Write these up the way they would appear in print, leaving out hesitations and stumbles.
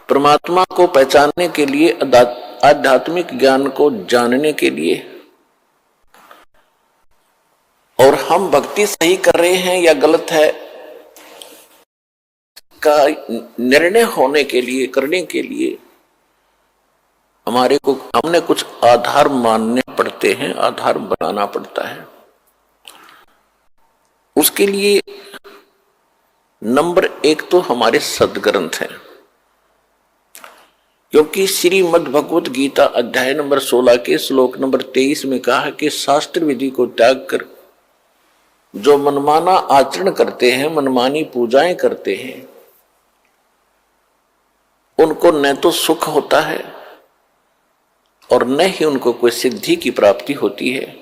परमात्मा को पहचानने के लिए, आध्यात्मिक ज्ञान को जानने के लिए, और हम भक्ति सही कर रहे हैं या गलत है का निर्णय होने के लिए, करने के लिए हमने कुछ आधार मानने पड़ते हैं, आधार बनाना पड़ता है। उसके लिए नंबर 1 तो हमारे सदग्रंथ हैं, क्योंकि श्रीमद् भगवत गीता अध्याय नंबर 16 के श्लोक नंबर 23 में कहा है कि शास्त्र विधि को त्याग कर जो मनमाना आचरण करते हैं, मनमानी पूजाएं करते हैं, उनको न तो सुख होता है और न ही उनको कोई सिद्धि की प्राप्ति होती है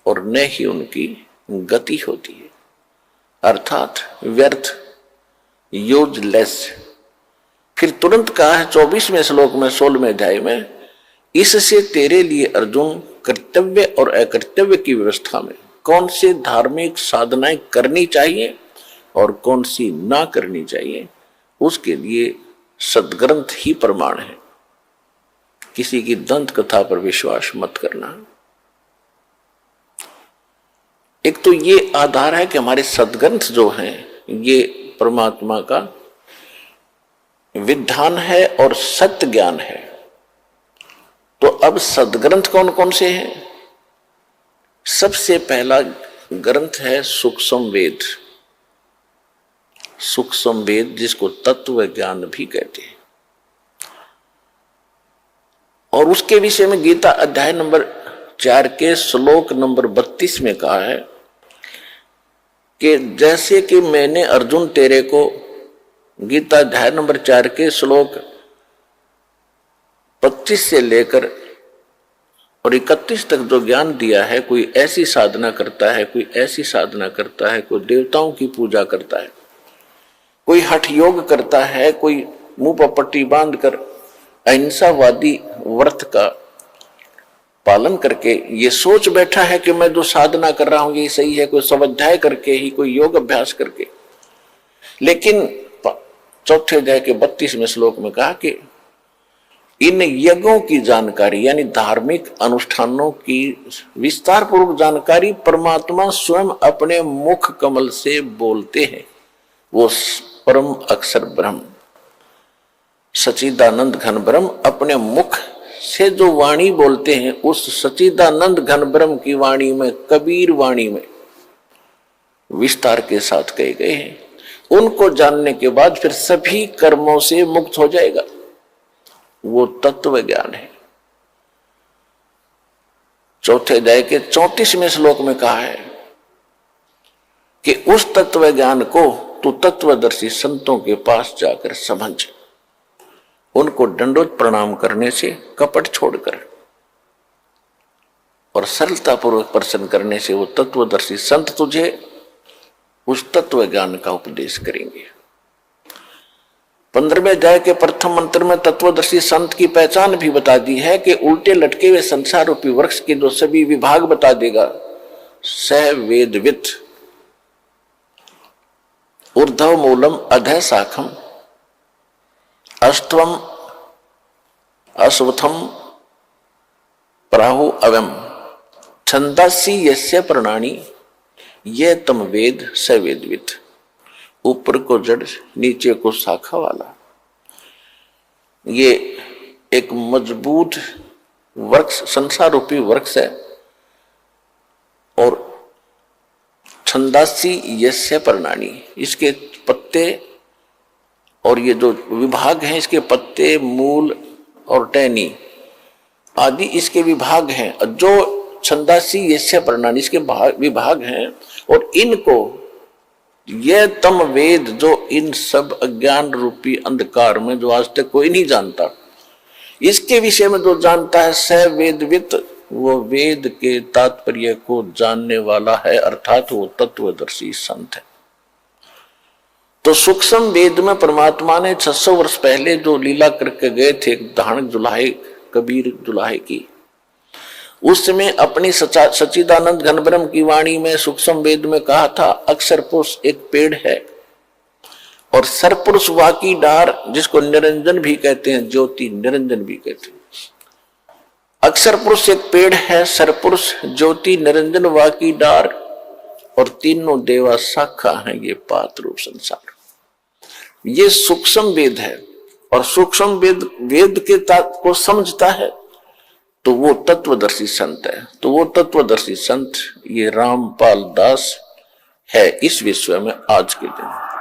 और न ही उनकी गति होती है, अर्थात व्यर्थ, यूजलेस। फिर तुरंत कहा है 24वें श्लोक में 16वें अध्याय में, इससे तेरे लिए अर्जुन कर्तव्य और अकर्तव्य की व्यवस्था में कौन से धार्मिक साधनाएं करनी चाहिए और कौन सी ना करनी चाहिए, उसके लिए सदग्रंथ ही प्रमाण है। किसी की दंत कथा पर विश्वास मत करना। एक तो ये आधार है कि हमारे सदग्रंथ जो हैं ये परमात्मा का विधान है और सत्य ज्ञान है। तो अब सदग्रंथ कौन कौन से हैं? सबसे पहला ग्रंथ है सूक्ष्म वेद। सूक्ष्म वेद जिसको तत्व ज्ञान भी कहते हैं, और उसके विषय में गीता अध्याय नंबर 4 के श्लोक नंबर 32 में कहा है कि जैसे कि मैंने अर्जुन तेरे को गीता अध्याय नंबर 4 के श्लोक 25 से लेकर और 31 तक जो ज्ञान दिया है, कोई ऐसी साधना करता है, कोई ऐसी साधना करता है, कोई देवताओं की पूजा करता है, कोई हठ योग करता है, कोई मुंह पर पट्टी बांधकर अहिंसावादी व्रत का पालन करके ये सोच बैठा है कि मैं जो साधना कर रहा हूं ये सही है, कोई स्वाध्याय करके ही, कोई योग अभ्यास करके। लेकिन 4 अध्याय के 32वें श्लोक में कहा कि इन यज्ञों की जानकारी यानी धार्मिक अनुष्ठानों की विस्तार पूर्वक जानकारी परमात्मा स्वयं अपने मुख कमल से बोलते हैं। वो परम अक्षर ब्रह्म सच्चिदानंद घन ब्रह्म अपने मुख से जो वाणी बोलते हैं, उस सच्चिदानंद घन ब्रह्म की वाणी में, कबीर वाणी में विस्तार के साथ कहे गए हैं। उनको जानने के बाद फिर सभी कर्मों से मुक्त हो जाएगा। वो तत्व ज्ञान है। 4 अध्याय के 34वें श्लोक में कहा है कि उस तत्व ज्ञान को तू तत्वदर्शी संतों के पास जाकर समझ, उनको दंडोत प्रणाम करने से, कपट छोड़कर और सरलता पूर्वक प्रश्न करने से वो तत्वदर्शी संत तुझे उस तत्व ज्ञान का उपदेश करेंगे। 15वें अध्याय के प्रथम मंत्र में तत्वदर्शी संत की पहचान भी बता दी है कि उल्टे लटके हुए संसार रूपी वृक्ष के जो सभी विभाग बता देगा। सह वेदवित ऊर्ध्व मूलम अधः शाखम अष्टवम अश्वत्थम प्राहु अवम छंदासी यस्य प्रणानी ये तम वेद स वेदवित। ऊपर को जड़, नीचे को शाखा वाला ये एक मजबूत वृक्ष, संसार रूपी वृक्ष है। और छंदासी यस्य प्रणानी, इसके पत्ते और ये जो विभाग हैं, इसके पत्ते, मूल और टहनी आदि इसके विभाग हैं। जो छंदासी यस्य प्रणानी इसके विभाग हैं, और इनको ये तम वेद, जो इन सब अज्ञान रूपी अंधकार में जो आज तक कोई नहीं जानता, इसके विषय में जो जानता है स वेदवित, वो वेद के तात्पर्य को जानने वाला है, अर्थात वो तत्वदर्शी संत है। तो सूक्ष्म वेद में परमात्मा ने 600 वर्ष पहले जो लीला करके गए थे धारण जुलाहे, कबीर जुलाहे की, उस समय अपनी सच्चिदानंद घन ब्रह्म की वाणी में सूक्ष्म वेद में कहा था, अक्षर पुरुष एक पेड़ है और सरपुरुष वाकी डार, जिसको निरंजन भी कहते हैं, ज्योति निरंजन भी कहते हैं। अक्षर पुरुष एक पेड़ है, सरपुरुष ज्योति निरंजन वाकी डार, और तीनों देवा शाखा है ये पात रूप संसार। ये सूक्ष्म वेद है, और सूक्ष्म वेद वेद के को समझता है तो वो तत्वदर्शी संत है। तो वो तत्वदर्शी संत ये रामपाल दास है इस विश्व में आज के दिन।